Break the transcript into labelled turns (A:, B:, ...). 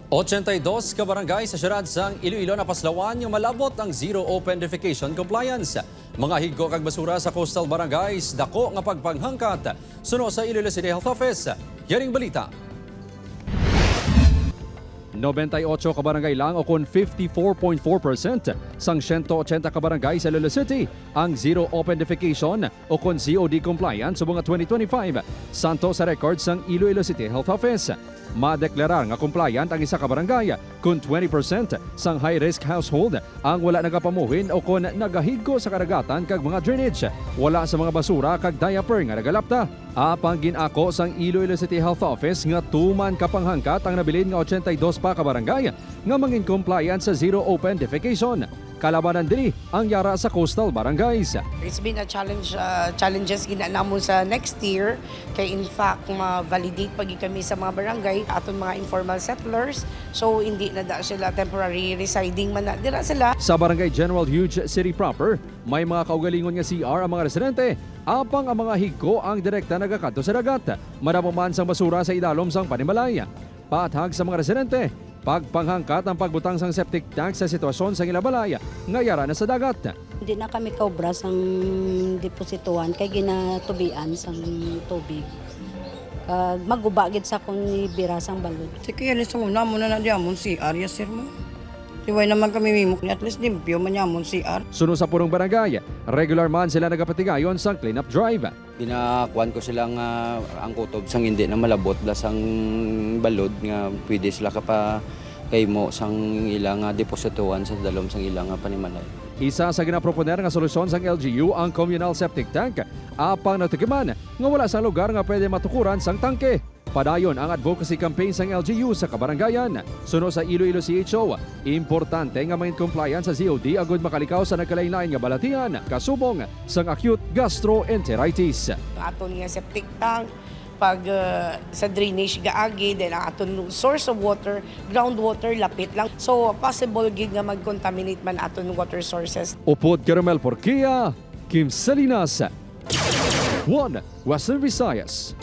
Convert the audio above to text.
A: 82 ka barangay sa siyudad sang Iloilo na paslawan yung malabot ang zero open defecation compliance. Mga higgo kag basura sa coastal barangays dako nga pagpanghangkat. Suno sa Iloilo City Health Office. Yaring balita. 98 ka barangay lang o kun 54.4% sang 180 ka barangay sa Iloilo City ang zero open defecation o kun COD compliant sa mga 2025 santo sa record sang Iloilo City Health Office. Madeklarar nga compliant ang isa ka barangay kung 20% sang high-risk household ang wala nagapamuhin o kung nagahigko sa karagatan kag mga drainage. Wala sa mga basura kag diaper nga nagalapta. Apang ginako sang Iloilo City Health Office nga tuman kapanghangkat ang nabilin nga 82 pa ka barangay nga mangin compliant sa zero open defecation. Kalabanan diri ang yara sa coastal barangays.
B: It's been a challenges ginanamo sa next year kay in fact ma-validate pagi kami sa mga barangay aton mga informal settlers, so hindi na da sila temporary residing man na dira sila.
A: Sa Barangay General Hughes City proper, may mga kaugalingon nga CR ang mga residente. Apang ang mga higko ang direkta nagakadto sa dagat. Madamo man sang basura sa idalom sang Panimalay. Paathag sa mga residente, pagpanghangkat ang pagbutang sang septic tank sa sitwasyon sa Ilabalaya nga yara na sa dagat.
C: Hindi na kami kaubra sang deposituan kay ginatubian sang tubig. Kag magubagid sa kung ibira sang balod.
D: Sige, alis mo na muna na diamon si Arya sir mo. Tiway naman kami mimok ni at least limpyo man yamon si Ar.
A: Suno sa purong barangay, regular man sila nagapatigayon sang cleanup drive.
E: Pinakuan ko sila nga ang kutob sang hindi na malabot la sang balod nga pwede sila kapakaymo sang ilang deposituan sa dalom sang ilang Panimalay.
A: Isa sa ginaproponer nga solusyon sang LGU ang communal septic tank. Apang natukiman nga wala sa lugar nga pwede matukuran sang tangke. Padayon ang advocacy campaign sang LGU sa kabarangayan. Suno sa Iloilo CHO, importante nga main compliance sa COD agud makalikaw sa nagkalain-lain nga balatian, kasubong sang acute gastroenteritis.
B: Aton nga septic tank pag sa drainage gaagi then ang aton source of water, groundwater lapit lang. So possible gid nga mag-contaminate man aton water sources.
A: Upod Caramel Porquia, Kim Salinas, 1 Western Visayas.